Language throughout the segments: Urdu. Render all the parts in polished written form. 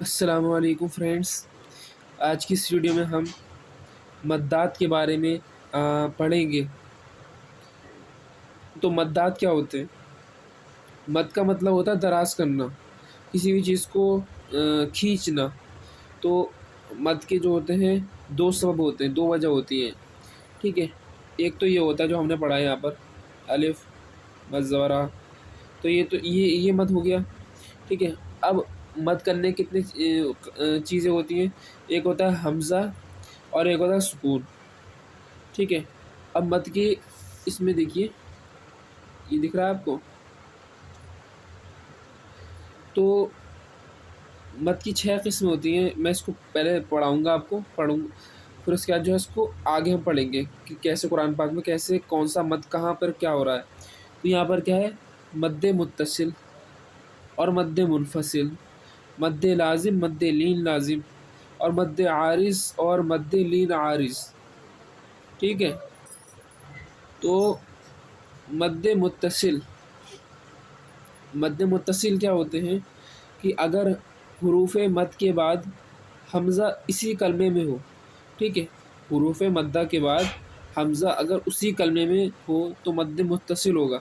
السلام علیکم فرینڈس، آج کی اس ویڈیو میں ہم مدات کے بارے میں پڑھیں گے۔ تو مدات کیا ہوتے ہیں؟ مد کا مطلب ہوتا ہے دراز کرنا، کسی بھی چیز کو کھینچنا۔ تو مد کے جو ہوتے ہیں دو سبب ہوتے ہیں، دو وجہ ہوتی ہیں، ٹھیک ہے۔ ایک تو یہ ہوتا ہے جو ہم نے پڑھا ہے یہاں پر، الف مد زبر۔ تو یہ مد ہو گیا، ٹھیک ہے۔ اب مد کرنے کتنے چیزیں ہوتی ہیں، ایک ہوتا ہے حمزہ اور ایک ہوتا ہے سکون، ٹھیک ہے۔ اب مد کی اس میں دیکھیے، یہ دکھ رہا ہے آپ کو؟ تو مد کی 6 قسمیں ہوتی ہیں، میں اس کو پہلے پڑھاؤں گا آپ کو، پھر اس کے بعد جو ہے اس کو آگے ہم پڑھیں گے کہ کیسے قرآن پاک میں کیسے کون سا مد کہاں پر کیا ہو رہا ہے۔ تو یہاں پر کیا ہے، مد متصل اور مد منفصل، مد لازم، مد لین لازم، اور مد عارض اور مد لین عارض، ٹھیک ہے۔ تو مد متصل کیا ہوتے ہیں کہ اگر حروف مد کے بعد حمزہ اسی کلمے میں ہو، ٹھیک ہے، حروف مدہ کے بعد حمزہ اگر اسی کلمے میں ہو تو مد متصل ہوگا،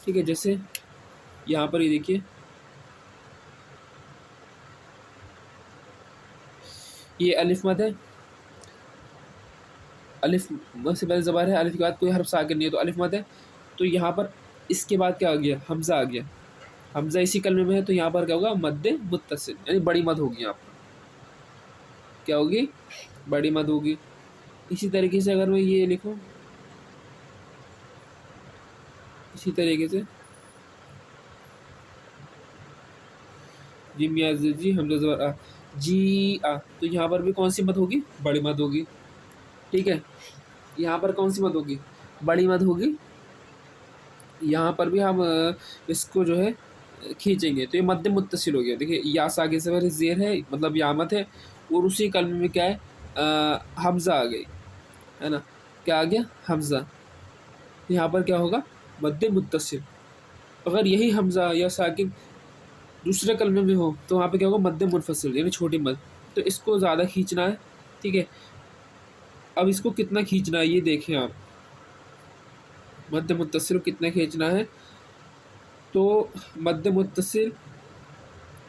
ٹھیک ہے۔ جیسے یہاں پر یہ دیکھیے، یہ الف مد ہے، الف سے پہلے زبر ہے، الف کے بعد کوئی حرف ساکن نہیں ہے تو الف مد ہے۔ تو یہاں پر اس کے بعد کیا آ گیا، حمزہ آ گیا، حمزہ اسی کلمے میں ہے تو یہاں پر کیا ہوگا، مد متصل، یعنی بڑی مد ہوگی، یہاں پر کیا ہوگی، بڑی مد ہوگی۔ اسی طریقے سے اگر میں یہ لکھوں، اسی طریقے سے جی جی حمزہ زبر آ، جی آ، تو یہاں پر بھی کون سی مد ہوگی، بڑی مد ہوگی، ٹھیک ہے۔ یہاں پر کون سی مد ہوگی، بڑی مد ہوگی۔ یہاں پر بھی ہم اس کو جو ہے کھینچیں گے تو یہ مد متصل ہو گیا۔ دیکھیے یا سے آگے سے پہلے زیر ہے، مطلب یامت ہے، اور اسی کلمے میں کیا ہے، حمزہ آ گئی ہے نا، کیا آ گیا، حمزہ۔ یہاں پر کیا ہوگا، مد متصل۔ اگر یہی حمزہ یا ساکن دوسرے کلمے میں ہو تو وہاں پہ کیا ہوگا، مد منفصل، یعنی چھوٹی مد۔ تو اس کو زیادہ کھینچنا ہے، ٹھیک ہے۔ اب اس کو کتنا کھینچنا ہے یہ دیکھیں آپ، مد متصل کتنا کھینچنا ہے۔ تو مد متصل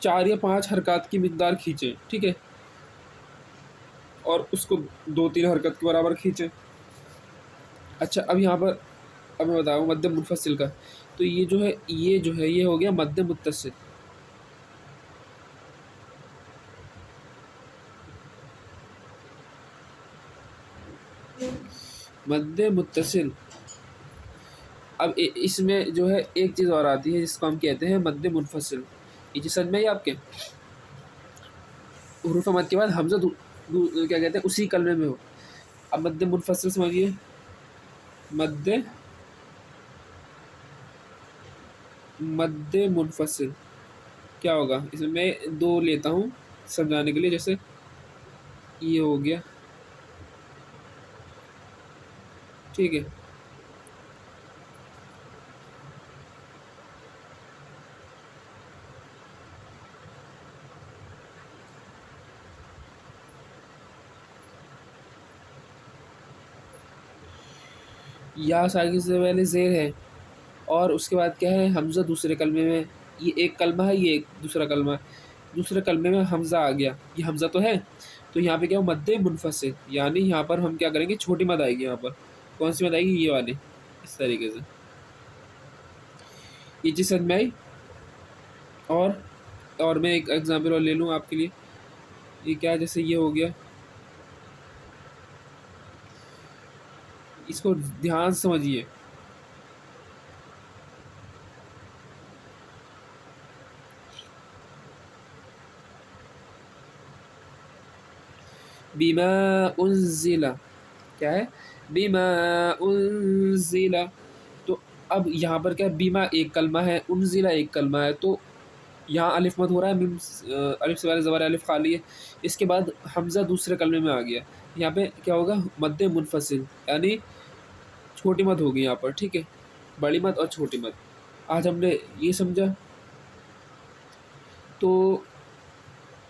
4 یا 5 حرکات کی مقدار کھینچیں، ٹھیک ہے، اور اس کو 2-3 حرکت کے برابر کھینچیں۔ اچھا، اب یہاں پر اب میں بتاؤں مد منفصل کا، تو یہ جو ہے یہ ہو گیا مد متصل۔ مد متصل، اب اس میں جو ہے ایک چیز اور آتی ہے جس کو ہم کہتے ہیں مد منفصل۔ یہ چیز سمجھ میں آئی آپ کے، حروف مد کے بعد حمزہ کیا کہتے ہیں اسی کلمے میں ہو۔ اب مد منفصل سمجھیے، مد منفصل کیا ہوگا، اس میں 2 لیتا ہوں سمجھانے کے لیے۔ جیسے یہ ہو گیا، ٹھیک ہے، یا ساکن سے پہلے زیر ہے اور اس کے بعد کیا ہے، حمزہ دوسرے کلمے میں، یہ ایک کلمہ ہے، یہ ایک دوسرا کلمہ ہے، دوسرے کلمے میں حمزہ آ گیا، یہ حمزہ تو ہے، تو یہاں پہ کیا ہو، مد منفصل، یعنی یہاں پر ہم کیا کریں گے، چھوٹی مد آئے گی۔ یہاں پر کون سی مد آئے گی، یہ والی، اس طریقے سے۔ یہ چیز سمجھ میں آئی؟ اور میں ایک ایگزامپل اور لے لوں آپ کے لیے، یہ کیا ہے، جیسے یہ ہو گیا، اس کو دھیان سے سمجھیے۔ بما انزل، کیا ہے، بما انزل۔ تو اب یہاں پر کیا ہے، بیما ایک کلمہ ہے، انزلہ ایک کلمہ ہے، تو یہاں الف مد ہو رہا ہے، الف سے پہلے زبر الف خالی ہے، اس کے بعد حمزہ دوسرے کلمے میں آ گیا، یہاں پہ کیا ہوگا، مد منفصل، یعنی چھوٹی مد ہوگی یہاں پر، ٹھیک ہے، بڑی مد اور چھوٹی مد۔ آج ہم نے یہ سمجھا۔ تو